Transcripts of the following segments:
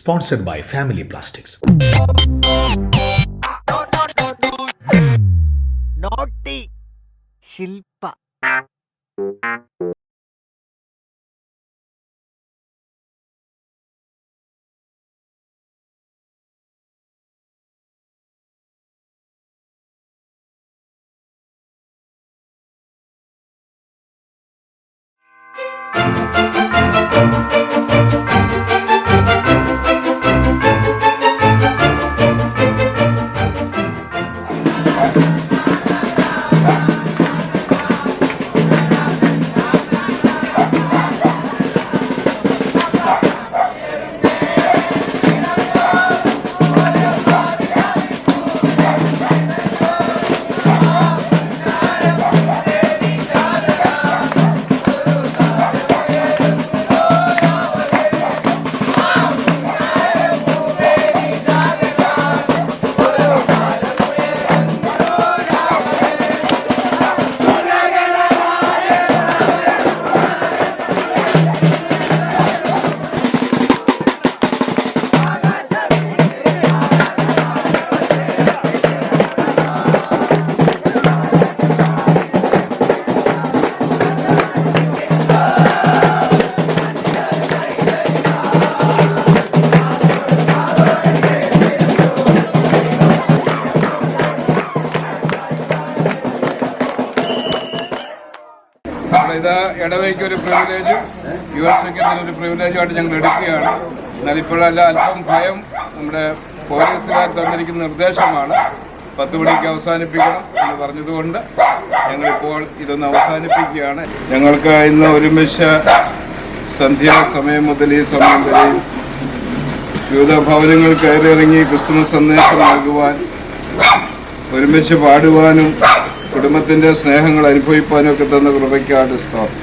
Sponsored by Family Plastics. Naughty Shilpa. ഇത് ഇടവയ്ക്ക് ഒരു പ്രിവിലേജും യുഎസ്എക്ക് ഒരു പ്രിവിലേജുമായിട്ട് ഞങ്ങൾ എടുക്കുകയാണ്. എന്നാൽ ഇപ്പോഴല്ല, അല്പം ഭയം നമ്മുടെ പോലീസുകാർ തന്നിരിക്കുന്ന നിർദ്ദേശമാണ് 10 മണിക്ക് അവസാനിപ്പിക്കണം എന്ന് പറഞ്ഞതുകൊണ്ട് ഞങ്ങളിപ്പോൾ ഇതൊന്ന് അവസാനിപ്പിക്കുകയാണ്. ഞങ്ങൾക്ക് ഇന്ന് ഒരുമിച്ച് സന്ധ്യാസമയം മുതൽ ഈ സമയം വരെയും വിവിധ ഭവനങ്ങൾ കയറിയിറങ്ങി ക്രിസ്തുമസ് സന്ദേശം നൽകുവാൻ, ഒരുമിച്ച് പാടുവാനും കുടുംബത്തിന്റെ സ്നേഹങ്ങൾ അനുഭവിക്കാനും ഒക്കെ തന്ന കൃപയ്ക്കാണ് സ്തോത്രം.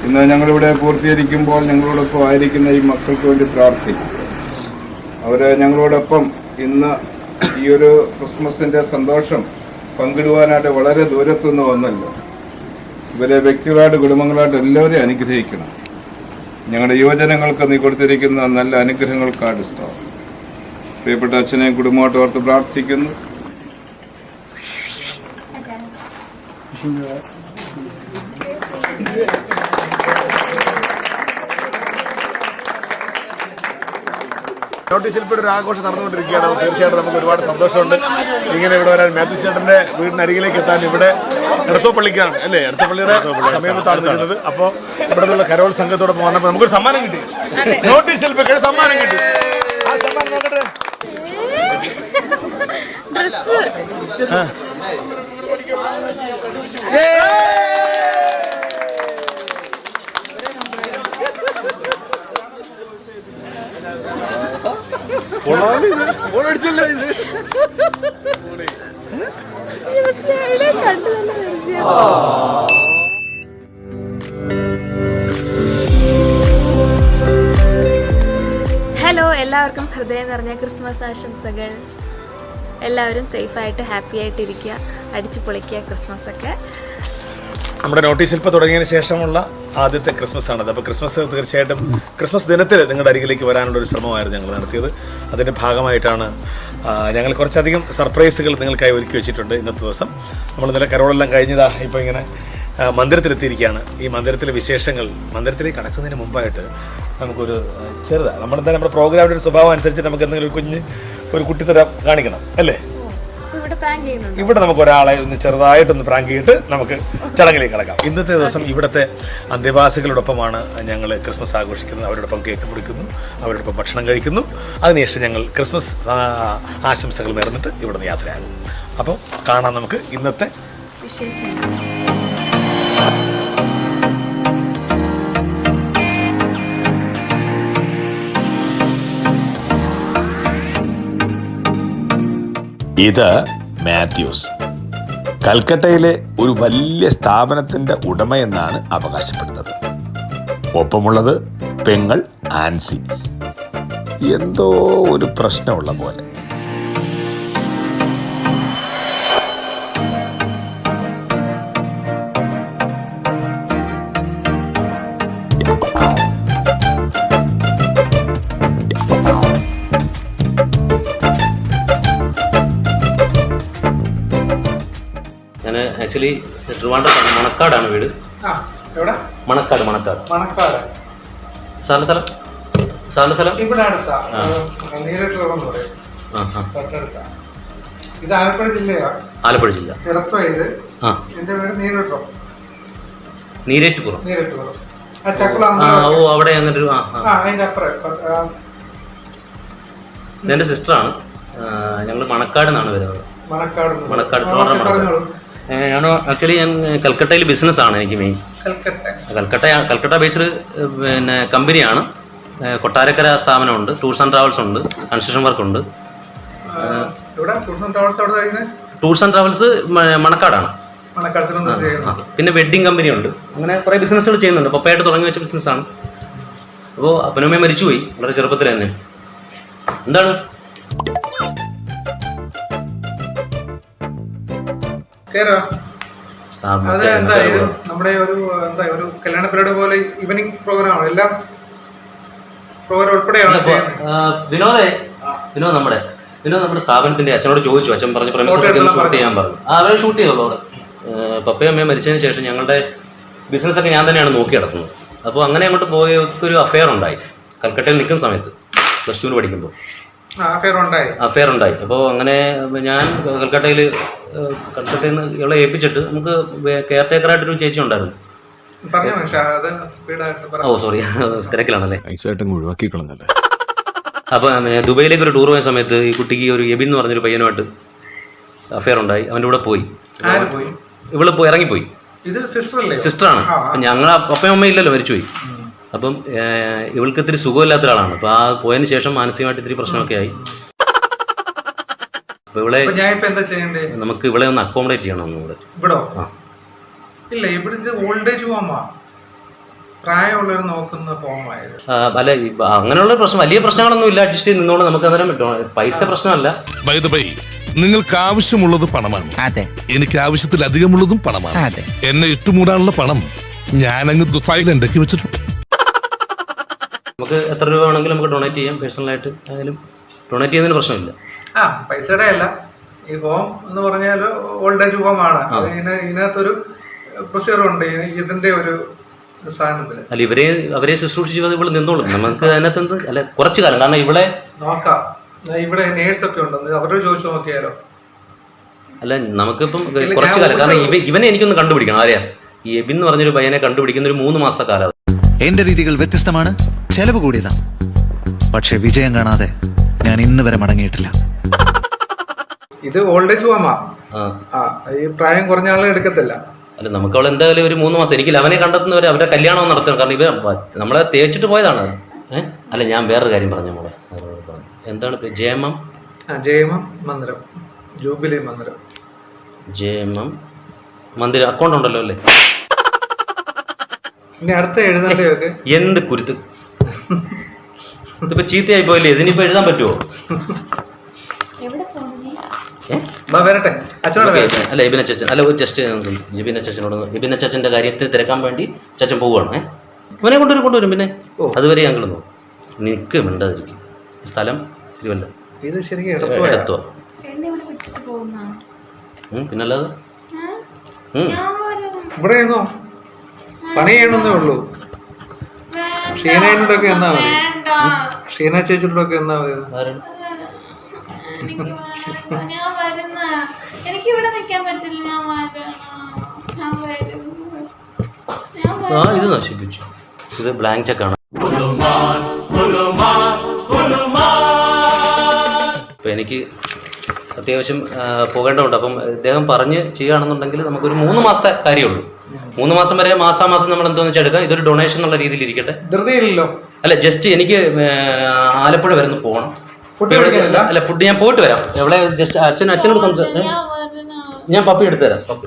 ഇന്ന് ഞങ്ങളിവിടെ പൂർത്തീകരിക്കുമ്പോൾ ഞങ്ങളോടൊപ്പം ആയിരിക്കുന്ന ഈ മക്കൾക്ക് വേണ്ടി പ്രാർത്ഥിക്കും. അവര് ഞങ്ങളോടൊപ്പം ഇന്ന് ഈ ഒരു ക്രിസ്മസിന്റെ സന്തോഷം പങ്കിടുവാനായിട്ട് വളരെ ദൂരത്തുനിന്ന് വന്നല്ലോ. ഇവരെ വ്യക്തികളായിട്ട് കുടുംബങ്ങളായിട്ട് എല്ലാവരെയും അനുഗ്രഹിക്കണം. ഞങ്ങളുടെ യുവജനങ്ങൾക്ക് നീ കൊടുത്തിരിക്കുന്ന നല്ല അനുഗ്രഹങ്ങൾക്കാണ് സ്തോത്രം. പ്രിയപ്പെട്ട അച്ഛനെയും കുടുംബമായിട്ട് ഓർത്ത് പ്രാർത്ഥിക്കുന്നു. നോട്ടീസിൽ ഒരു ആഘോഷം നടന്നുകൊണ്ടിരിക്കുകയാണ്. തീർച്ചയായിട്ടും നമുക്ക് ഒരുപാട് സന്തോഷമുണ്ട് ഇങ്ങനെ ഇവിടെ വരാൻ. മാത്യു ചേട്ടന്റെ വീടിനരികിലേക്ക് എത്താൻ ഇവിടെ എടത്തോപ്പള്ളിക്കാണ് അല്ലേ, എടത്തോപ്പള്ളിയുടെ സമീപത്താണ് നിൽക്കുന്നത്. അപ്പോൾ ഇവിടെ നിന്നുള്ള കരോൾ സംഘത്തോടൊപ്പം വന്നപ്പോൾ നമുക്കൊരു സമ്മാനം കിട്ടി. നോട്ടീസ് ശില്പിക്ക് സമ്മാനം കിട്ടി. ആ സമ്മാനം നോക്കട്ടെ. ഓളടിച്ചല്ലോ ഇത്. ഹലോ, എല്ലാവർക്കും ഹൃദയം നിറഞ്ഞ ക്രിസ്മസ് ആശംസകൾ. എല്ലാവരും സേഫായിട്ട് ഹാപ്പി ആയിട്ടിരിക്കുക, അടിച്ചു പൊളിക്കുക ക്രിസ്മസ് ഒക്കെ. നമ്മുടെ നോട്ടീസ് ശില്പം തുടങ്ങിയതിന് ശേഷമുള്ള ആദ്യത്തെ ക്രിസ്മസ് ആണത്. അപ്പോൾ ക്രിസ്മസ് തീർച്ചയായിട്ടും ക്രിസ്മസ് ദിനത്തിൽ നിങ്ങളുടെ അരികിലേക്ക് വരാനുള്ള ഒരു ശ്രമമായിരുന്നു ഞങ്ങൾ നടത്തിയത്. അതിൻ്റെ ഭാഗമായിട്ടാണ് ഞങ്ങൾ കുറച്ചധികം സർപ്രൈസുകൾ നിങ്ങൾക്കായി ഒരുക്കി വെച്ചിട്ടുണ്ട്. ഇന്നത്തെ ദിവസം നമ്മൾ ഇന്നലെ കരോളെല്ലാം കഴിഞ്ഞതാ ഇപ്പോൾ ഇങ്ങനെ മന്ദിരത്തിലെത്തിയിരിക്കുകയാണ്. ഈ മന്ദിരത്തിലെ വിശേഷങ്ങൾ മന്ദിരത്തിലേക്ക് കടക്കുന്നതിന് മുമ്പായിട്ട് നമുക്കൊരു ചെറുതാണ് നമ്മളെന്തായാലും നമ്മുടെ പ്രോഗ്രാമിൻ്റെ ഒരു സ്വഭാവം അനുസരിച്ച് നമുക്ക് എന്തെങ്കിലും ഒരു കുട്ടിത്തരം കാണിക്കണം അല്ലേ. ഇവിടെ നമുക്ക് ഒരാളെ ഒന്ന് ചെറുതായിട്ടൊന്ന് പ്രാങ്ക് ചെയ്തിട്ട് നമുക്ക് ചടങ്ങിലേക്ക് കടക്കാം. ഇന്നത്തെ ദിവസം ഇവിടുത്തെ അന്തേവാസികളോടൊപ്പമാണ് ഞങ്ങൾ ക്രിസ്മസ് ആഘോഷിക്കുന്നത്. അവരോടൊപ്പം കേക്ക് മുറിക്കുന്നു, അവരോടൊപ്പം ഭക്ഷണം കഴിക്കുന്നു. അതിനുശേഷം ഞങ്ങൾ ക്രിസ്മസ് ആശംസകൾ നേർന്നിട്ട് ഇവിടെ നിന്ന് യാത്രയാകും. അപ്പോൾ കാണാം നമുക്ക് ഇന്നത്തെ വിശേഷങ്ങൾ. ഇത് മാത്യൂസ്, കൽക്കട്ടയിലെ ഒരു വലിയ സ്ഥാപനത്തിന്റെ ഉടമയെന്നാണ് അവകാശപ്പെടുന്നത്. ഒപ്പമുള്ളത് പെങ്ങൾ ആൻസി. എന്തോ ഒരു പ്രശ്നമുള്ള പോലെ. ഞാൻ ആക്ച്വലി ട്രിവാൻഡ്രത്താണ്, മണക്കാടാണ് വീട്. എവിടെ? മണക്കാട്. മണക്കാട്. സ്ഥലം ഇവിടെ അടുത്താ. നീരട്ടുകുളം എന്ന് പറയും. തൊട്ടടുത്താ. ഇത് ആലപ്പുഴ ജില്ലയാ. ആലപ്പുഴ ജില്ല. ഇടത്വ ഇത്. എന്റെ വീട് നീരട്ടുകുളം. നീരേറ്റുപുറം. ആ ചക്കുളം. ഓ അവിടെ അങ്ങനെ ഒരു അതിന്റെ അപ്പുറം. ഇതെന്റെ സിസ്റ്ററാണ്. ഞങ്ങൾ മണക്കാട് നിന്നാണ് വരുന്നത്. മണക്കാട് ഞാൻ ആക്ച്വലി ഞാൻ കൽക്കട്ടയിൽ ബിസിനസ്സാണ് എനിക്ക് മെയിൻ. കൽക്കട്ട ബേസ്ഡ് പിന്നെ കമ്പനിയാണ്. കൊട്ടാരക്കര സ്ഥാപനമുണ്ട്, ടൂർസ് ആൻഡ് ട്രാവൽസ് ഉണ്ട്, കൺസ്ട്രക്ഷൻ വർക്ക് ഉണ്ട്. ടൂർസ് ആൻഡ് ട്രാവൽസ് മണക്കാടാണ്. പിന്നെ വെഡ്ഡിങ് കമ്പനി ഉണ്ട്. അങ്ങനെ കുറേ ബിസിനസ്സുകൾ ചെയ്യുന്നുണ്ട്. പപ്പയായിട്ട് തുടങ്ങി വെച്ച ബിസിനസ്സാണ്. അപ്പോൾ അപ്പനമ്മ മരിച്ചുപോയി വളരെ ചെറുപ്പത്തിൽ തന്നെ. എന്താണ് നമ്മുടെ ഒരു കല്യാണ പരിപാടി പോലെ ഈവനിങ് പ്രോഗ്രാമാണ്. എല്ലാം പ്രോഗ്രാം ഉൾപ്പെടെയാണ്. വിനോദ് നമ്മുടെ സ്ഥാപനത്തിന്റെ അച്ഛനോട് ചോദിച്ചു. അച്ഛൻ പറഞ്ഞു പ്രമിസസ് ഷൂട്ട് ചെയ്യാൻ പറഞ്ഞു. അവരെ ഷൂട്ട് ചെയ്തോളൂ അവിടെ. പപ്പയും അമ്മയും മരിച്ചതിന് ശേഷം ഞങ്ങളുടെ ബിസിനസ്സൊക്കെ ഞാൻ തന്നെയാണ് നോക്കി നടത്തുന്നത്. അപ്പോൾ അങ്ങനെ അങ്ങോട്ട് പോയൊരു അഫെയർ ഉണ്ടായി കൽക്കട്ടയിൽ നിൽക്കുന്ന സമയത്ത്, +2 പഠിക്കുമ്പോൾ അഫെയർ ഉണ്ടായി. അപ്പോൾ അങ്ങനെ ഞാൻ കൽക്കട്ടയിൽ നിന്ന് ഇവളെ ഏൽപ്പിച്ചിട്ട് നമുക്ക് കെയർ ടേക്കറായിട്ടൊരു ചേച്ചി ഉണ്ടായിരുന്നു. ഓ സോറി, തിരക്കിലാണല്ലേ. ഒഴിവാക്കിക്കളന്നല്ലേ. അപ്പോൾ ദുബൈയിലേക്ക് ഒരു ടൂർ പോയ സമയത്ത് ഈ കുട്ടിക്ക് ഒരു എബിൻ എന്ന് പറഞ്ഞൊരു പയ്യനുമായിട്ട് അഫെയർ ഉണ്ടായി. അവൻ്റെ കൂടെ പോയി. ഇവള് ഇറങ്ങിപ്പോയി. സിസ്റ്ററാണ്. ഞങ്ങൾ അപ്പയും അമ്മയും ഇല്ലല്ലോ, മരിച്ചുപോയി. അപ്പം ഇവൾക്ക് ഇത്തിരി സുഖമില്ലാത്ത ഒരാളാണ്. അപ്പോൾ ആ പോയതിന് ശേഷം മാനസികമായിട്ട് ഇത്തിരി പ്രശ്നമൊക്കെ ആയി. അപ്പോൾ ഇവളെ നമുക്ക് ഇവളെ ഒന്ന് അക്കോമഡേറ്റ് ചെയ്യണം ഒന്നുകൂടെ. അല്ല അങ്ങനെയുള്ള പ്രശ്നം, വലിയ പ്രശ്നങ്ങളൊന്നും ഇല്ല. അഡ്ജസ്റ്റ് ചെയ്ത് നിന്നോണ്ട് നമുക്ക് അന്നേരം പൈസ പ്രശ്നമല്ല. നിങ്ങൾക്ക് ആവശ്യമുള്ളത് പണമാണ്. അതെ, എനിക്ക് ആവശ്യത്തിലധികമുള്ളതും പണമാണ്. അതെ, എന്നെ ഇട്ടുമൂടാനുള്ള പണം ഞാനങ്ങ് ദുബായിൽ ഉണ്ടാക്കി വെച്ചിട്ടുണ്ട്. നമുക്ക് എത്ര രൂപ വേണമെങ്കിലും നമുക്ക് ഡൊണേറ്റ് ചെയ്യാം. പേഴ്സണലായിട്ട് ആയാലും ഡൊണേറ്റ് ചെയ്യുന്നതിന് പ്രശ്നമില്ല. പൈസയുടെ അല്ല, ഈ ഹോം എന്ന് പറഞ്ഞാൽ ഓൾഡ് ഏജ് ഹോമാണ്. ഇതിനകത്തൊരു പ്രൊസീജിയറുണ്ട് ഇതിന്റെ ഒരു സാധനത്തില്. അല്ല അവരെ ശുശ്രൂഷിച്ച് ഇവിടെ നിന്നോളും. നമുക്ക് അതിനകത്ത് അല്ല കുറച്ചു കാലം, കാരണം ഇവിടെ നോക്കാം. ഇവിടെ നേഴ്സൊക്കെ ഉണ്ട്, അവരോട് ചോദിച്ചു നോക്കിയാലോ. അല്ല നമുക്കിപ്പം കുറച്ചു കാലം, കാരണം ഇവനെ എനിക്കൊന്ന് കണ്ടുപിടിക്കണം. ആരെയാ ഈ എബിൻ എന്ന് പറഞ്ഞൊരു പയ്യനെ കണ്ടുപിടിക്കുന്ന ഒരു 3 മാസത്തെ കാലം. എന്റെ രീതികൾ വ്യത്യസ്തമാണ്, ചെലവ് കൂടിയതാണ്. പക്ഷെ വിജയം കാണാതെ ഞാൻ ഇന്ന് വരെ മടങ്ങിയിട്ടില്ല. ഇത് ഓൾഡ് ഏജ് ഹോമാ. ഈ പ്രായം കുറഞ്ഞ ആളെ എടുക്കത്തില്ല. അല്ല നമുക്ക് അവൾ എന്തായാലും ഒരു 3 മാസം, എനിക്ക് അവനെ കണ്ടെത്തുന്നവരെ അവരുടെ കല്യാണം നടത്തണം. കാരണം ഇവ നമ്മളെ തേച്ചിട്ട് പോയതാണ്. അല്ല ഞാൻ വേറൊരു കാര്യം പറഞ്ഞു നമ്മളെ. എന്താണ് ജയമം മന്ദിരം, ജൂബിലി മന്ദിരം. ജയമം മന്ദിരം അക്കൗണ്ട് ഉണ്ടല്ലോ അല്ലേ? അടുത്ത എഴുതേണ്ടതൊക്കെ എന്ത് കുരുത്ത്, ഇതിപ്പോ ചീത്തയായി പോയില്ലേ? ഇതിനിപ്പോ എഴുതാൻ പറ്റുമോ? അല്ല എബിൻ അച്ഛൻ അല്ല ഒരു ജസ്റ്റ് ജിബിൻ അച്ഛനോട് എബിൻ അച്ഛൻ്റെ കാര്യത്തിൽ തിരക്കാൻ വേണ്ടി ചച്ചൻ പോവുകയാണ്. ഇവനെ കൊണ്ടുവരും. പിന്നെ അതുവരെ ഞങ്ങൾ നോക്കും. നിനക്ക് മിണ്ടാതിരിക്കും. സ്ഥലം തിരുവല്ല. ഇത് ശരിക്കും എടുത്തോ? പിന്നല്ലാതെ ഇവിടെ പണി ചെയ്യണമെന്നേ ഉള്ളൂ. ഷീനോടൊക്കെ എന്നാ മതി. ഷീന ചേച്ചിയോടൊക്കെ എന്നാ മതി. എനിക്ക് ഇവിടെ നിൽക്കാൻ പറ്റില്ല. ഇത് നശിപ്പിച്ചു. ഇത് ബ്ലാങ്ക് ചെക്കാണ്. അപ്പൊ എനിക്ക് അത്യാവശ്യം പോകേണ്ടതുണ്ട്. അപ്പം ഇദ്ദേഹം പറഞ്ഞ് ചെയ്യുകയാണെന്നുണ്ടെങ്കിൽ നമുക്കൊരു 3 മാസത്തെ കാര്യമുള്ളൂ. 3 മാസം വരെ മാസാമാസം നമ്മൾ എന്തോന്ന് വെച്ചാൽ എടുക്കാം. ഇതൊരു ഡൊണേഷൻ എന്നുള്ള രീതിയിൽ ഇരിക്കട്ടെ. അല്ല ജസ്റ്റ് എനിക്ക് ആലപ്പുഴ വരെ ഒന്ന് പോകണം. അല്ല ഫുഡ് ഞാൻ പോയിട്ട് വരാം. എവിടെ ജസ്റ്റ് അച്ഛനോട് സംസാരിച്ചു. ഞാൻ പപ്പി എടുത്തു തരാം. പപ്പി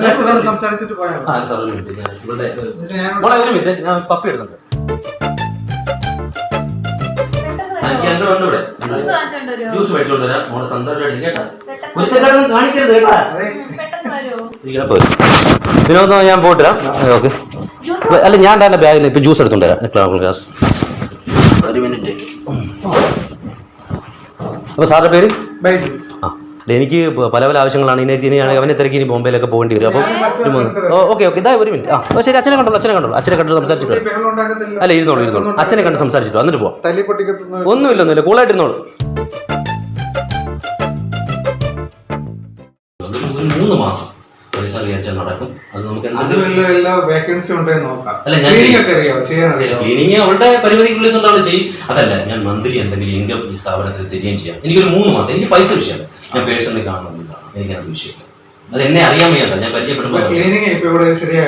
ഞാൻ സംസാരിച്ചിട്ട് ഞാൻ പപ്പി എടുത്തുണ്ട്. ജ്യൂസ് മേടിച്ചോണ്ട് വരാം. മോളെ സന്തോഷമായിട്ട് കേട്ടാ. കാണിക്കരുത് കേട്ടാ. വിനോദം ഞാൻ പോയിട്ട് വരാം. ഓക്കെ. അല്ല ഞാൻ തന്നെ ബാഗിൽ ഇപ്പൊ ജ്യൂസ് എടുത്തോണ്ട് വരാം. Glass 1 minute. അപ്പോൾ സാറിൻ്റെ പേര്? ബൈജു. ആ അല്ല, എനിക്ക് പല പല ആവശ്യങ്ങളാണ്. ഇനി അവനെ തിരക്കി ഇനി ബോംബെയിലൊക്കെ പോകേണ്ടി വരും. അപ്പം ഓക്കെ ഇതാ ഒരു മിനിറ്റ്. ആ ശരി, അച്ഛനെ കണ്ടോ അച്ഛനെ കണ്ടു സംസാരിച്ചിട്ട്. അല്ല ഇരുന്നോളൂ അച്ഛനെ കണ്ട് സംസാരിച്ചിട്ടോ എന്നിട്ട് പോവാം. ഒന്നുമില്ല കൂളായിട്ടിരുന്നോളൂ. 3 മാസം പൈസ വിചാരിച്ചാൽ നടക്കും. അത് നമുക്ക് ക്ലീനിങ് അവളുടെ പരിമിതിക്കുള്ളിൽ നിന്നുകൊണ്ടാണ് ചെയ്യും. അതല്ല, ഞാൻ മന്ത്ലി എന്തെങ്കിലും ഇൻകം ഈ സ്ഥാപനത്തിൽ തരികയും ചെയ്യാം. എനിക്കൊരു 3 മാസം. എനിക്ക് പൈസ വിഷയമല്ല, ഞാൻ പേഴ്സണലി കാണുന്നില്ല, എനിക്കത് വിഷയം. അത് എന്നെ അറിയാൻ വയ്യാത്ത ഞാൻ പരിചയപ്പെടുമ്പോൾ.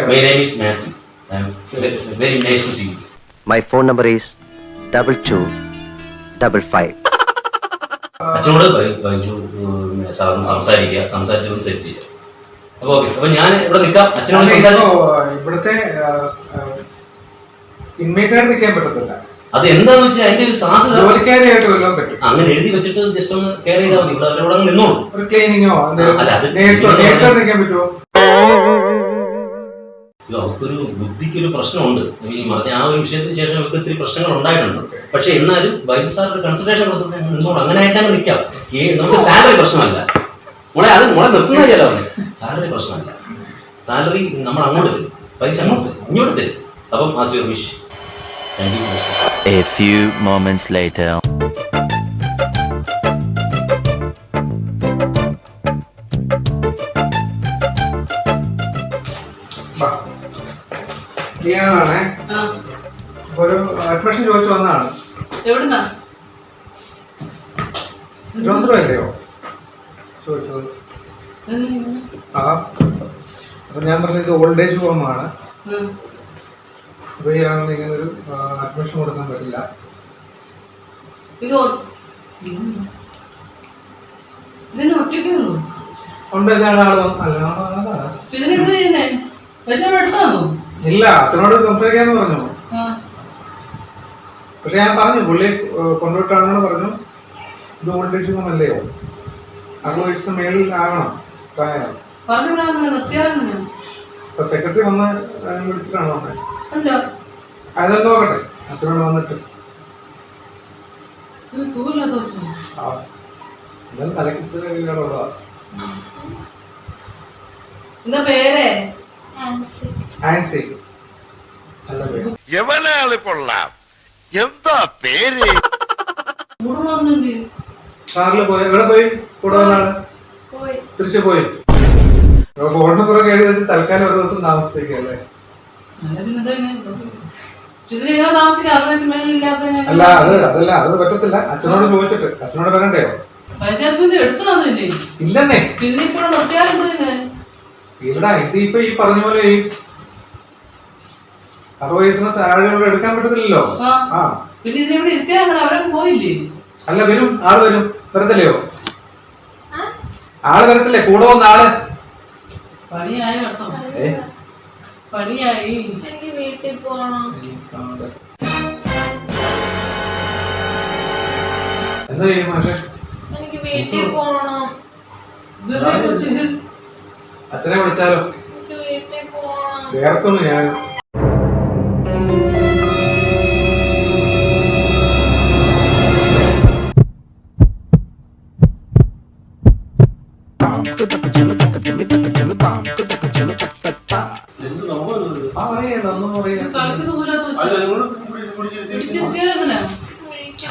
My name is Mathew. Very nice to see you. My phone number is 2255. അച്ഛനോട് സാറിന് സംസാരിച്ചുകൊണ്ട് സെറ്റ് ചെയ്യാം. അപ്പൊ ഓക്കെ, അപ്പൊ ഞാൻ ഇവിടെ നിൽക്കാം. അച്ഛനോട് ഇവിടുത്തെ ഇൻമേറ്റായിട്ട് നിൽക്കാൻ പറ്റത്തില്ല. അത് എന്താന്ന് വെച്ചാൽ അതിന്റെ ഒരു സാധ്യത ജോലിക്കാരിയായിട്ട് കൊല്ലാൻ പറ്റും. അങ്ങനെ എഴുതി വെച്ചിട്ട് ജസ്റ്റ് ഒന്ന് കെയർ ചെയ്താൽ മതി. ഇവിടെ അവരോട് അങ്ങ് നിന്നോളൂ. ഒരു ക്ലീനിങ്ങോ നിൽക്കാൻ പറ്റുമോ? അവർക്കൊരു ബുദ്ധിക്കൊരു പ്രശ്നമുണ്ട്. ഈ പറഞ്ഞ ആ ഒരു വിഷയത്തിന് ശേഷം അവർക്ക് ഇത്തിരി പ്രശ്നങ്ങൾ ഉണ്ടായിട്ടുണ്ട്. പക്ഷെ എന്നാലും വൈദ്യുതി സാർ ഒരു കൺസിഡറേഷൻ കൊടുത്തിട്ട് നിന്നോളൂ. അങ്ങനെ ആയിട്ടാണ് നിൽക്കാം. നമുക്ക് സാലറി പ്രശ്നമല്ല മോളെ, അത് മോളെ നിർത്തുന്ന ചിലവല്ലേ. സാലറി പ്രശ്നമല്ല. സാലറി നമ്മൾ അങ്ങോട്ട് തരും, പൈസ അങ്ങോട്ട് ഇങ്ങോട്ട് തരും. അപ്പം as your wish. Thank you. A few moments later. ഒരു അഡ്മിഷൻ ചോദിച്ചു വന്നതാണ്. എവിടുന്നാ? തിരുവനന്തപുരമല്ലയോ ചോദിച്ചത്? ആ അപ്പൊ ഞാൻ പറഞ്ഞത് ഓൾഡ് ഏജ് ഹോമാണ്. അപ്പൊ ഇയാളെ ഇങ്ങനെ ഒരു അഡ്മിഷൻ കൊടുക്കാൻ പറ്റില്ല. ഉണ്ട് ഇല്ല, അച്ഛനോട് സംസാരിക്കാന്ന് പറഞ്ഞു. പക്ഷെ ഞാൻ പറഞ്ഞു പുള്ളി കൊണ്ടുവിട്ടാണെന്ന് പറഞ്ഞു. ഇത് ഓൾഡ് ഏജ് ഹോം അല്ലയോ, 60 വയസ്സിന് മേളിൽ ആകണം പ്രായം. സെക്രട്ടറി വന്ന് വിളിച്ചിട്ടാണ് വന്നത്. അതെന്ത് നോക്കട്ടെ, അച്ഛനോട് വന്നിട്ട് തലക്കിച്ചുള്ളതാ. ആൻസി നല്ല പേര്. എന്താ പേര്? സാറില് പോയി എവിടെ പോയി? കൂടെ വന്നാള് തിരിച്ചു പോയി. ഫോണിന് പുറകെ എഴുതി വെച്ച് തൽക്കാലം ഒരു ദിവസം താമസിപ്പിക്കല്ലേ. അല്ല അതല്ല അത് പറ്റത്തില്ല. അച്ഛനോട് ചോദിച്ചിട്ട് അച്ഛനോട് വരണ്ടയോ? ഇല്ലെന്നേ ഇല്ലടാ, ഇതിപ്പോ ഈ പറഞ്ഞ പോലെ ഈ 60 വയസ്സിന് താഴെയോട് എടുക്കാൻ പറ്റത്തില്ലല്ലോ. ആ അല്ല വരും, ആള് വരും. വരത്തില്ലയോ? ആള് വരത്തില്ലേ കൂടെ വന്ന ആള്? എനിക്ക് വീട്ടിൽ പോകണം. എന്താ ചെയ്യും മാഷെ? എനിക്ക് വീട്ടിൽ പോകണം. അച്ഛനെ വിളിച്ചാലോ? എനിക്ക് വീട്ടിൽ പോകണം. വേർക്കുന്നു ഞാൻ.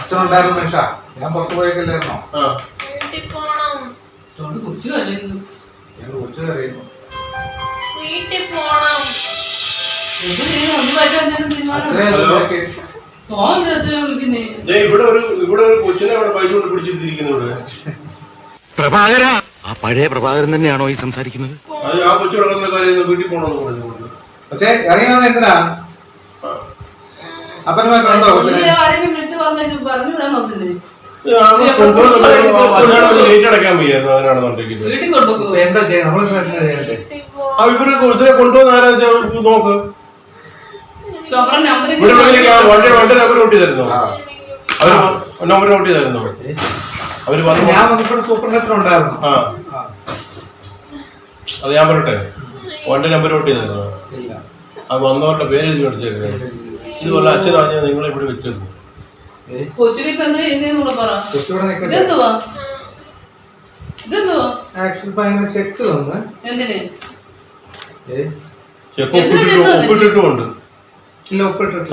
അച്ഛനുണ്ടായിരുന്നു നിഷ, ഞാൻ പുറത്തു പോയേക്കല്ലായിരുന്നോ? വീട്ടിൽ പോണം. കൊച്ചു കരയുന്നു. വീട്ടിൽ പോണം. ഇവിടെ ഒരു കൊച്ചിനെ അവിടെ പൈസ കൊണ്ട് പിടിച്ചിട്ടിരിക്കുന്നു. പ്രഭാകര, ആ പഴയ പ്രഭാകരൻ തന്നെയാണോ ഈ സംസാരിക്കുന്നത്? അത് ആ കൊച്ചു കിടക്കുന്ന കാര്യം വീട്ടിൽ പോകണമെന്ന് പറഞ്ഞു. പക്ഷേ ഇറങ്ങിയത് എന്തിനാ? അപ്പനുമായിട്ടുണ്ടോ കൊച്ചിനെ? അടയ്ക്കാൻ വയ്യായിരുന്നു. അതിനാണെന്നുണ്ടെങ്കിൽ എന്താ ചെയ്യാൻ? നമ്മളിപ്പോ എന്താ ചെയ്യണ്ടേ? ഇവര് കൊച്ചിനെ കൊണ്ടുവന്ന് ആരാ നോക്ക്. വണ്ടി നമ്പർ നോട്ട് ചെയ്തായിരുന്നോ? അവര് നമ്പർ നോട്ട് ചെയ്തായിരുന്നോ? അവര് ഞാൻ വന്നപ്പോൾ സൂപ്പർവൈസറുണ്ടായിരുന്നു. ആ അത് ഞാൻ പറയട്ടെ, വണ്ടി നമ്പർ നോട്ട് ചെയ്തായിരുന്നോ? അത് വന്നവരുടെ പേര് എഴുതി മേടിച്ചേക്കുന്നത്. ഇതുപോലെ അച്ഛൻ അറിഞ്ഞാൽ നിങ്ങളെ ഇവിടെ വെച്ചേക്കും. കൊച്ചിനിപ്പോ എന്താ ചെയ്യുന്നൂടെ പറ. കൊച്ചിവിടെ നിൽക്കട്ടെ. ഇതെന്തുവാ ഇതെന്തുവാ? ആക്സിസ് ബാങ്കിന് ചെക്ക് തന്ന്. എന്തിന്? ഒപ്പിട്ടിട്ടുമുണ്ട്. ഇല്ല, ഒപ്പിട്ടിട്ട്.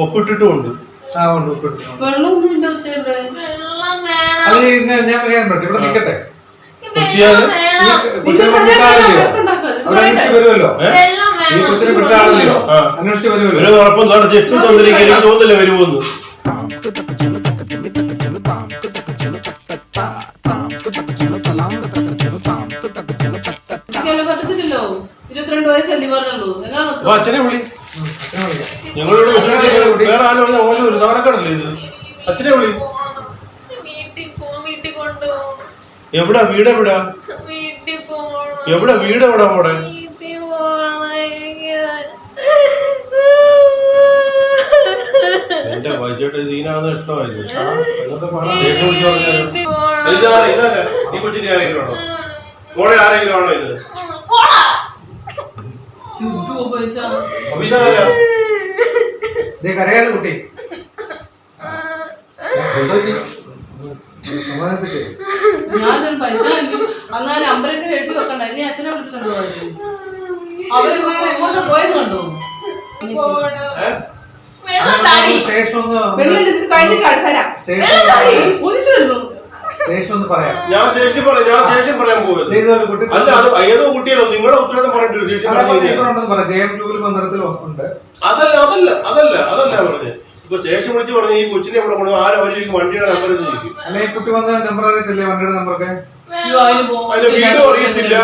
ഒപ്പിട്ടിട്ടുമുണ്ട്. ആ, ഉണ്ട്, ഒപ്പിട്ടിട്ട്. വെള്ളമൊന്നും ഇല്ല ചേട്ടൻ. അത് ഞാൻ പറയാൻ പറ്റും. ഇവിടെ നിൽക്കട്ടെ. വെള്ളം കൊച്ചിനെ വിട്ടാളില്ലയോ? അവിടെ അന്വേഷിച്ച് വരുമല്ലോ. ഈ കൊച്ചിനെ വിട്ടാളില്ലയോ? അന്വേഷിച്ച് വരുമല്ലോ. ചെക്ക് തന്നിരിക്കും. എനിക്ക് തോന്നില്ല വരുമോന്ന്. പറ്റത്തില്ലല്ലോ. 22 വയസ്സല്ലേ പറഞ്ഞുള്ളൂ. അച്ഛനെ വിളി. ഞങ്ങളോട് വേറെ ആലോചന മോശം നാണക്കടല്ലേ ഇത്. അച്ഛനെ വിളി. എവിടാ വീട്? എവിടാ വീട്? എവിടാ മോടെ? എന്റെ പൈസയുടെ ഇതിനാന്ന് ഇഷ്ടമായത്. ഈ കൊച്ചിനെ ആരെങ്കിലും ആണോ? മോളെ ആരെങ്കിലും ആണോ ഇത്? കരയാതെ കുട്ടി. സമാധാനിപ്പിച്ചേ. ഞാനൊരു പൈസ അന്നാലും അമ്പലത്തിൽ എഴുതി വെക്കണ്ട. ഇനി അച്ഛനെ വിളിച്ചിട്ടുണ്ടോ? അവര് എങ്ങോട്ട് പോയെന്നുണ്ടോ? സ്റ്റേഷൻ ഒന്ന് പറയാം. ഞാൻ സ്റ്റേഷനിൽ പറയാൻ പോകുന്നത്. അല്ല, അത് ഏതോ കുട്ടിയല്ലോ. നിങ്ങളുടെ ഉത്തരവാദിത്തം പറയേണ്ടി വരും. അതല്ല പറഞ്ഞത്. ഇപ്പൊ സ്റ്റേഷൻ വിളിച്ച് പറഞ്ഞു ഈ കൊച്ചിനെ ഇവിടെ കൊണ്ടു ആരും വണ്ടിയുടെ നമ്പർ ചോദിക്കും. അല്ലെ കുട്ടി വന്ന നമ്പർ അറിയത്തില്ലേ? വണ്ടിയുടെ നമ്പറൊക്കെ അതിന്റെ വീടും അറിയത്തില്ല.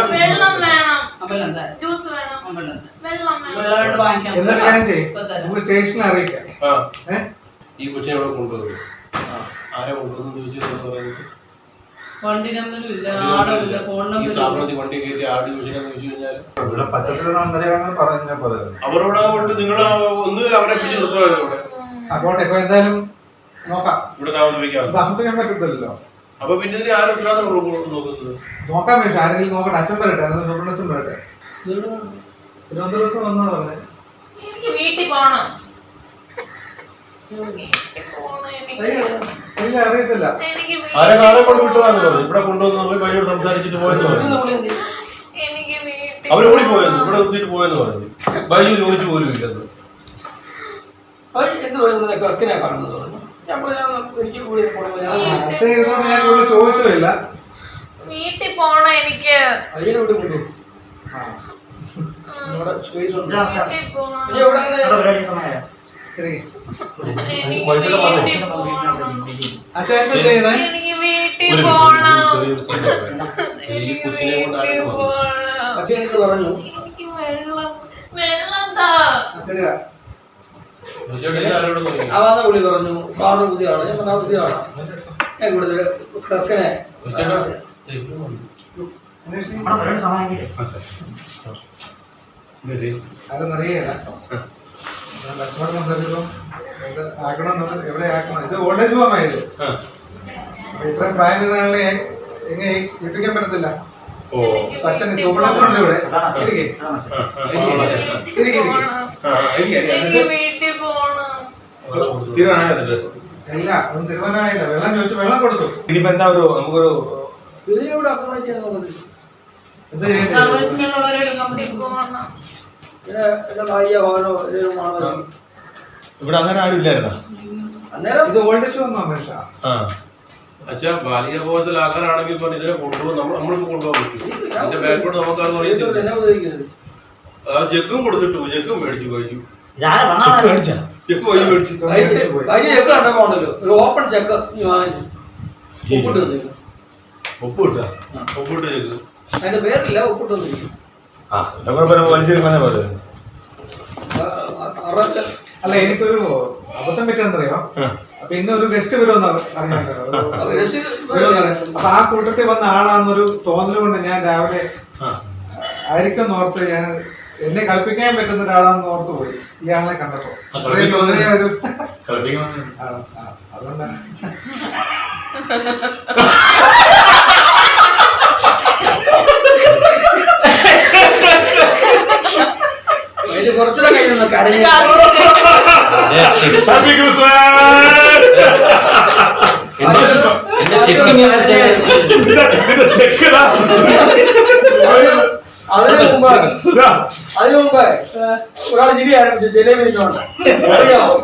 എന്നിട്ട് ഞാൻ ചെയ്യും. നമുക്ക് സ്റ്റേഷനിൽ അറിയിക്കാം. ഈ കൊച്ചിനെ ഇവിടെ കൊണ്ടുപോകും. ആരെ കൊണ്ടുവന്നു ചോദിച്ചു. വണ്ടി നമ്പറും ഇല്ല, ആടമില്ല, ഫോൺ നമ്പർ. ഈ സ്ഥാപനത്തിൽ വണ്ടി കയറ്റി ആട് ചോദിച്ചാൽ കഴിഞ്ഞാൽ ഇവിടെ പറ്റത്തില്ലെന്ന് പറഞ്ഞാൽ അവരോട് പോയിട്ട് നിങ്ങൾ ഒന്നുമില്ല അവരെ പിടിച്ച് നിർത്തണല്ലോ ഇവിടെ. അപ്പോട്ടെ, ഇപ്പൊ എന്തായാലും നോക്കാം. ഇവിടെ താമസിക്കാൻ പറ്റത്തില്ലല്ലോ. അപ്പൊ പിന്നെ ആരും നോക്കുന്നത് നോക്കാൻ വേണ്ടി ആരെങ്കിലും നോക്കട്ടെ. അച്ഛൻ വരട്ടെ, അച്ഛൻ വരട്ടെ. തിരുവനന്തപുരത്ത് വന്നാ പറഞ്ഞേ. വീട്ടിൽ പോണം. ഇല്ല, അറിയത്തില്ല. ആരെ നാളെ കൊണ്ട് വിട്ടതാന്ന് പറഞ്ഞു. ഇവിടെ കൊണ്ടുവന്ന് കൈയോട് സംസാരിച്ചിട്ട് പോയെന്ന് പറഞ്ഞു. അവര് കൂടി പോയെന്ന്, ഇവിടെ നിർത്തിയിട്ട് പോയെന്ന് പറഞ്ഞു. ബൈജു ചോദിച്ചു പോലും ഇല്ലെന്ന്. അച്ഛൻ ഇരുന്നോണ്ട് ഞാൻ കൂടുതൽ ചോദിച്ചില്ല. വീട്ടിൽ പോണം എനിക്ക്. അച്ഛൻ എന്താ ചെയ്യുന്നത്? എനിക്ക് വീട്ടിൽ പോണം. അച്ഛൻ പറഞ്ഞു എനിക്ക് വെള്ളം താ. അവാന്ന പുള്ളി പറഞ്ഞു ഫാദർ പുതിയാണ്. ഞാൻ പറഞ്ഞ പുതിയാണ്. ഞാൻ കൂടുതൽ ക്ലർക്കിനെ അതൊന്നറിയില്ല. കച്ചവടം സംസാരിച്ചപ്പോ ആക്കണം, എവിടെ ആക്കണം. ഇത് ഓൾഡേജ് ഹോമായത്. ഇത്രയും പ്രായം ആളുകളെ എങ്ങനെ ഏൽപ്പിക്കാൻ പറ്റത്തില്ല. അച്ഛൻ സുബ്രഹ്മണ്യനുണ്ട് ഇവിടെ. ഇല്ല, ഒന്നും തീരുമാനമായില്ല. വെള്ളം ചോദിച്ചു, വെള്ളം കൊടുത്തു. ഇനിയിപ്പോ എന്താ നമുക്കൊരു എന്താ ചെയ്യേണ്ടത്? ഇവിടെ അന്നേരം ആരും ഇല്ലായിരുന്നോ? ഇത് ഓൾഡേജ് ഹോമാ അപേക്ഷ. അച്ഛാ, ബാലിക ബോധത്തിലാക്കാനാണെങ്കിൽ ഇപ്പൊ ഇതിനെ കൊണ്ടുപോകും. നമ്മളിപ്പോ കൊണ്ടുപോകാൻ പറ്റും. എന്റെ ബാക്കോട് നമുക്കത് അറിയത്തില്ല. ആ ചെക്കും കൊടുത്തിട്ടു, ചെക്കും മേടിച്ചു പോയിച്ചു. ചെക്ക് പോയി മേടിച്ചു. ഓപ്പൺ ചെക്ക് ഒപ്പിട്ട ചെക്ക് അതിന്റെ പേരില്ല, ഒപ്പിട്ട് വന്നിരിക്കും. അല്ല, എനിക്കൊരു അബദ്ധം പറ്റാന്നറിയോ? അപ്പൊ ഇന്നൊരു ഗസ്റ്റ് വരുമെന്ന് അറിയാൻ. അപ്പൊ ആ കൂട്ടത്തിൽ വന്ന ആളാന്നൊരു തോന്നൽ കൊണ്ട് ഞാൻ രാവിലെ ആയിരിക്കും ഓർത്ത്, ഞാൻ എന്നെ കളിപ്പിക്കാൻ പറ്റുന്ന ഒരാളാന്ന് ഓർത്ത് പോയി ഈ ആളെ കണ്ടപ്പോ. അതുകൊണ്ടാണ്. കുറച്ചുകൂടെ കഴിഞ്ഞു Happy Christmas! അതിനു മുമ്പ് ഒരാൾ ജിടി ആരംഭിച്ചു ജലേബി അറിയാമോ?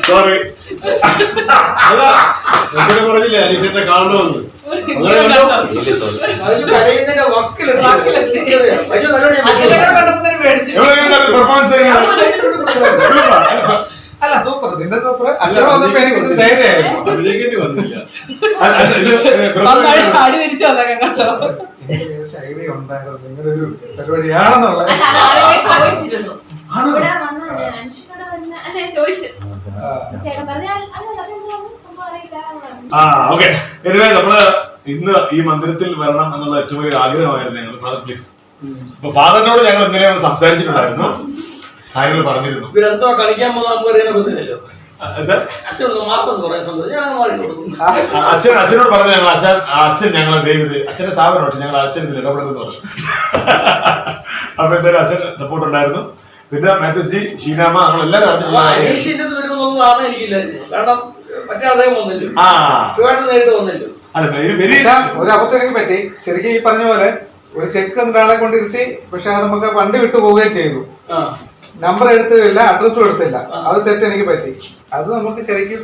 സോറി പറഞ്ഞില്ലേ അനിയന്റെ കാണണമെന്ന് കരയുന്നതിന്റെ അല്ല സൂപ്പർ നിന്റെ സൂപ്പർ അച്ഛൻ വന്നപ്പോ എനിക്ക് ധൈര്യമായിരുന്നു. അഭിനയിക്കേണ്ടി വന്നില്ല. ശൈലി ഉണ്ടായിരുന്നു നിങ്ങളുടെ ഒരു പരിപാടിയാണെന്നുള്ളത്. ഓക്കെ നമ്മള് ഇന്ന് ഈ മന്ദിരത്തിൽ വരണം എന്നുള്ള ഏറ്റവും വലിയ ആഗ്രഹമായിരുന്നു ഞങ്ങൾ. Father please. അപ്പൊ ഫാദറിനോട് ഞങ്ങൾ ഇന്നലെ സംസാരിച്ചിട്ടുണ്ടായിരുന്നു, കാര്യങ്ങൾ പറഞ്ഞിരുന്നു. ഇവരെന്തോ കളിക്കാൻ പോകുന്ന നമുക്ക് അറിയാൻ പറ്റില്ലല്ലോ. അച്ഛനോട് പറഞ്ഞു ഞങ്ങൾ അച്ഛൻ ഞങ്ങളെ ദൈവത് അച്ഛന്റെ സ്ഥാപനം പക്ഷെ ഞങ്ങൾ അച്ഛൻ ഇടപെടുന്നു പറഞ്ഞു. അപ്പൊ എന്തായാലും അച്ഛൻ സപ്പോർട്ട് ഉണ്ടായിരുന്നു. പിന്നെ മാത്യൂസ് ജി, ഷീനാമ്മ, നമ്മളെല്ലാവരും വരുമെന്നുള്ളതാണ് എനിക്കില്ല. കാരണം മറ്റേ അദ്ദേഹം വന്നല്ലോ, നേരിട്ട് വന്നല്ലോ. ഒരു അബദ്ധം എനിക്ക് പറ്റി. ശരിക്കും ഈ പറഞ്ഞ പോലെ ഒരു ചെക്ക് ഒരാളെ കൊണ്ടിരുത്തി, പക്ഷെ അത് നമുക്ക് വണ്ടി വിട്ടു പോവുകയും ചെയ്തു. നമ്പർ എടുത്തില്ല, അഡ്രസ്സും എടുത്തില്ല. അത് തെറ്റ് എനിക്ക് പറ്റി. അത് നമുക്ക് ശരിക്കും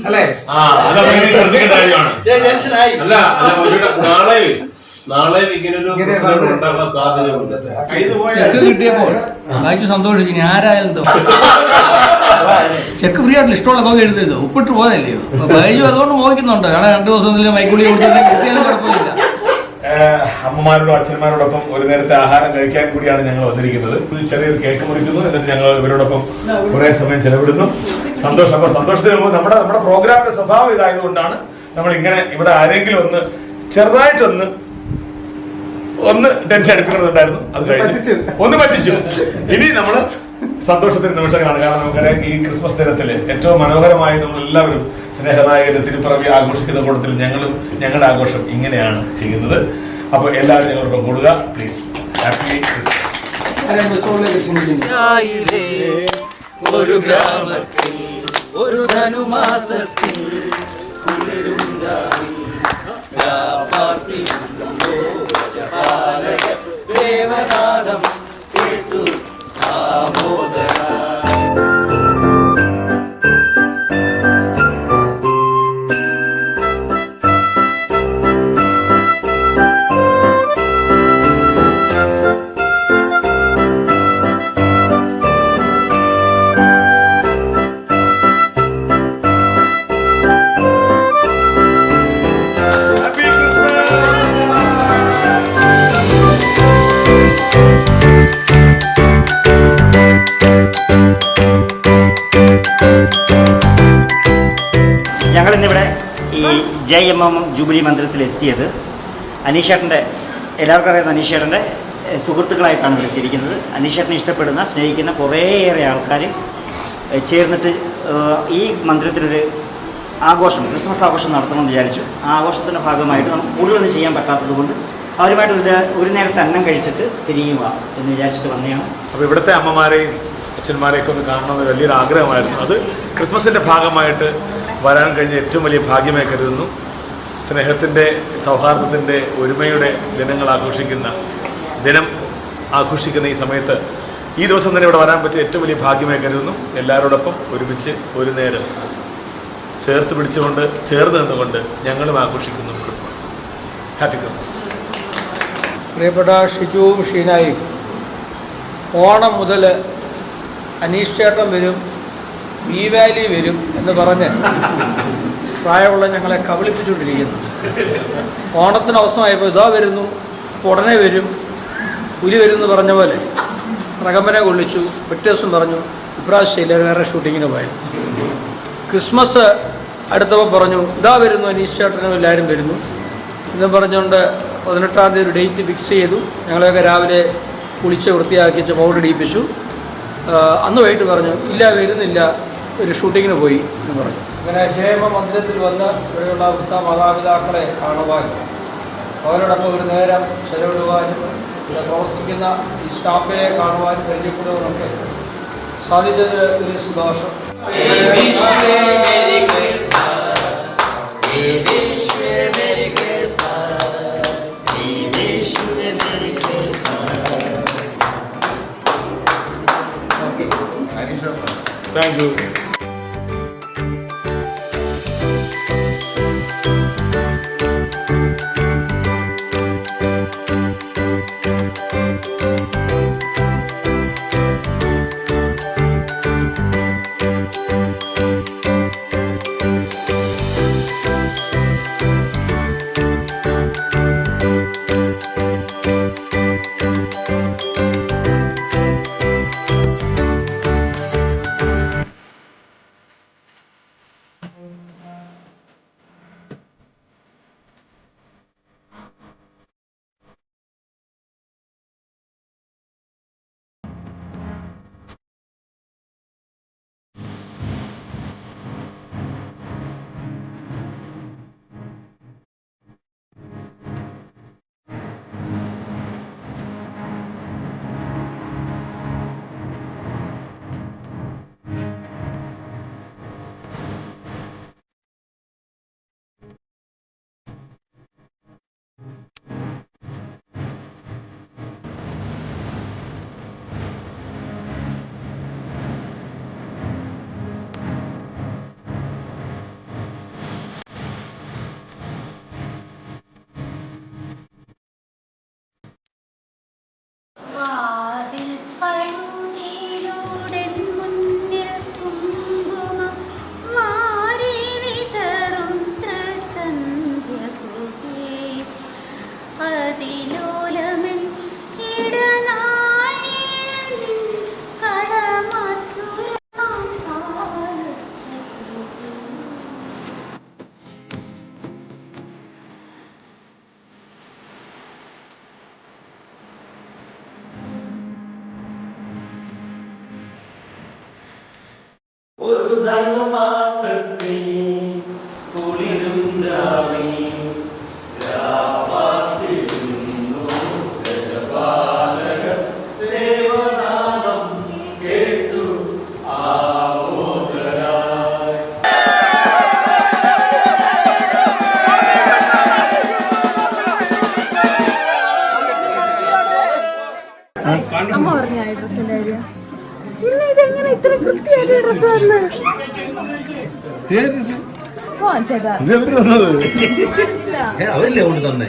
അല്ലേ നാളെ ഇങ്ങനൊരു ഉണ്ടാകാൻ സാധ്യതയുണ്ട്. ചെക്ക് കിട്ടിയപ്പോൾ ബാക്കി സന്തോഷിച്ചു. ഇനി ആരായാലും ചെക്ക് ഫ്രീ ആയിട്ട് ഇഷ്ടമുള്ള തുക എഴുതരുത്, ഒപ്പിട്ട് പോയതല്ലയോ. ബൈജു അതുകൊണ്ട് മോഹിക്കുന്നുണ്ട്. കാരണം 2 ദിവസം മൈക്കൂലി കിട്ടിയാലും കുഴപ്പമില്ല. അമ്മമാരോടും അച്ഛന്മാരോടൊപ്പം ഒരു നേരത്തെ ആഹാരം കഴിക്കാൻ കൂടിയാണ് ഞങ്ങൾ വന്നിരിക്കുന്നത്. ചെറിയൊരു കേക്ക് മുറിക്കുന്നു, എന്നിട്ട് ഞങ്ങൾ ഇവരോടൊപ്പം കുറെ സമയം ചെലവിടുന്നു. സന്തോഷം. അപ്പൊ സന്തോഷത്തിന് മുമ്പ് നമ്മുടെ പ്രോഗ്രാമിന്റെ സ്വഭാവം ഇതായതുകൊണ്ടാണ് നമ്മൾ ഇങ്ങനെ ഇവിടെ ആരെങ്കിലും ചെറുതായിട്ടൊന്ന് ടെൻഷൻ എടുക്കുന്നുണ്ടായിരുന്നു. അത് കഴിഞ്ഞു ഒന്ന് പറ്റിച്ചു. ഇനി നമ്മള് സന്തോഷത്തിന്റെ നിമിഷങ്ങളാണ്. കാരണം നമുക്കറിയാം ഈ ക്രിസ്മസ് ദിനത്തില് ഏറ്റവും മനോഹരമായി നമ്മൾ എല്ലാവരും സ്നേഹനായകന്റെ തിരുപ്പിറവി ആഘോഷിക്കുന്ന കൂട്ടത്തിൽ ഞങ്ങളും ഞങ്ങളുടെ ആഘോഷം ഇങ്ങനെയാണ് ചെയ്യുന്നത്. അപ്പൊ എല്ലാവരും ഞങ്ങളോടൊപ്പം കൂടുക പ്ലീസ്. Happy Christmas. ഒരു ഗ്രാമത്തിൽ ഒരു ധനുമാസത്തിൽ ദേവനാദം കേട്ടു ആമോദന. ഞങ്ങളിന്നിവിടെ ഈ JMM ജൂബിലി മന്ദിരത്തിലെത്തിയത് അനീഷേട്ടൻ്റെ, എല്ലാവർക്കും അറിയുന്ന അനീഷേട്ടൻ്റെ സുഹൃത്തുക്കളായിട്ടാണ് ഇവിടെ എത്തിയിരിക്കുന്നത്. അനീഷേട്ടനെ ഇഷ്ടപ്പെടുന്ന, സ്നേഹിക്കുന്ന കുറേയേറെ ആൾക്കാർ ചേർന്നിട്ട് ഈ മന്ദിരത്തിലൊരു ആഘോഷം, ക്രിസ്മസ് ആഘോഷം നടത്തണമെന്ന് വിചാരിച്ചു. ആ ആഘോഷത്തിൻ്റെ ഭാഗമായിട്ട് നമുക്ക് കൂടുതലൊന്നും ചെയ്യാൻ പറ്റാത്തത് കൊണ്ട് അവരുമായിട്ട് ഒരു നേരത്തെ അന്നം കഴിച്ചിട്ട് തിരിയുക എന്ന് വിചാരിച്ചിട്ട് വന്നതാണ്. അപ്പോൾ ഇവിടുത്തെ അമ്മമാരെയും അച്ഛന്മാരെയൊക്കെ ഒന്ന് കാണണമെന്ന് വലിയൊരു ആഗ്രഹമായിരുന്നു. അത് ക്രിസ്മസിൻ്റെ ഭാഗമായിട്ട് വരാൻ കഴിഞ്ഞ ഏറ്റവും വലിയ ഭാഗ്യമായി കരുതുന്നു. സ്നേഹത്തിൻ്റെ, സൗഹാർദ്ദത്തിൻ്റെ, ഒരുമയുടെ ദിനം ആഘോഷിക്കുന്ന ഈ സമയത്ത് ഈ ദിവസം തന്നെ ഇവിടെ വരാൻ പറ്റിയ ഏറ്റവും വലിയ ഭാഗ്യമായി കരുതുന്നു. എല്ലാവരോടൊപ്പം ഒരുമിച്ച് ഒരു നേരം ചേർത്ത് പിടിച്ചുകൊണ്ട്, ചേർന്ന് നിന്നുകൊണ്ട് ഞങ്ങളും ആഘോഷിക്കുന്നു ക്രിസ്മസ്. Happy Christmas. പ്രിയപ്പെട്ട ഷിജുവും ഷീനായും, ഓണം മുതൽ അനീഷ് ചേട്ടൻ വരും, ബി വാലി വരും എന്ന് പറഞ്ഞ് പ്രായമുള്ള ഞങ്ങളെ കബളിപ്പിച്ചുകൊണ്ടിരിക്കുന്നു. ഓണത്തിന് അവസരമായപ്പോൾ ഇതാ വരുന്നു, ഉടനെ വരും, പുലി വരും എന്ന് പറഞ്ഞ പോലെ പ്രകമ്പനെ കൊള്ളിച്ചു. പിറ്റേ ദിവസം പറഞ്ഞു ഇപ്രാവശ്യം എല്ലാവരും വേറെ ഷൂട്ടിങ്ങിന് പോയി. ക്രിസ്മസ് അടുത്തപ്പോൾ പറഞ്ഞു ഇതാ വരുന്നു, അനീഷ് ചേട്ടനും എല്ലാവരും വരുന്നു എന്ന് പറഞ്ഞുകൊണ്ട് 18-ാം തീയതി ഒരു ഡേറ്റ് ഫിക്സ് ചെയ്തു. ഞങ്ങളെയൊക്കെ രാവിലെ കുളിച്ച് വൃത്തിയാക്കിച്ച് പൗഡർ ഇടിപ്പിച്ചു. അന്ന് വൈകിട്ട് പറഞ്ഞു ഇല്ല വരുന്നില്ല, ഒരു ഷൂട്ടിങ്ങിന് പോയി എന്ന് പറഞ്ഞു. അങ്ങനെ ക്ഷേമ മന്ദിരത്തിൽ വന്ന് ഇവിടെയുള്ള വൃദ്ധ മാതാപിതാക്കളെ കാണുവാനും അവരോടൊപ്പം ഒരു നേരം ചെലവിടുവാനും ഇവിടെ പ്രവർത്തിക്കുന്ന ഈ സ്റ്റാഫിനെ കാണുവാനും പരിചയപ്പെടുവാനൊക്കെ സാധിച്ചതിൽ വലിയ സന്തോഷം. Thank you. ഒരു ധർമ്മമാസത്തിൽ കുളിരും ദേവനാദം കേട്ടു ആവോദരായി. അമ്മ പറഞ്ഞ ഡ്രസ്സിന്റെ കാര്യം. പിന്നെ ഇതെങ്ങനെ ഇത്ര കൃത്യമായിട്ട് ഡ്രസ് വന്ന് ചേട്ടാ അതല്ലേ കൊണ്ട് തന്നെ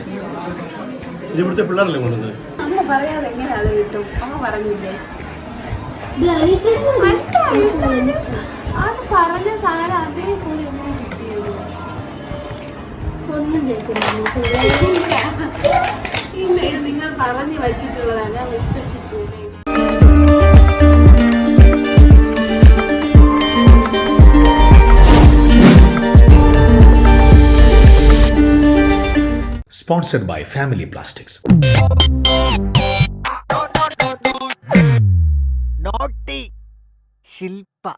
ഇവിടുത്തെ പിള്ളേരല്ലേ കൊണ്ടുവന്നത്. അമ്മ പറയാതെ എങ്ങനെ അത് കിട്ടും? അമ്മ പറഞ്ഞില്ലേ അത് പറഞ്ഞ സാധനം അതേപോലെ എങ്ങനെ കിട്ടിയത്? ഒന്നും ഇല്ല, ഇത് നിങ്ങൾ പറഞ്ഞു വച്ചിട്ടുള്ളതാണ്, ഞാൻ വിശ്വസിക്കൂലേ. Sponsored by Family Plastics. Naughty Shilpa.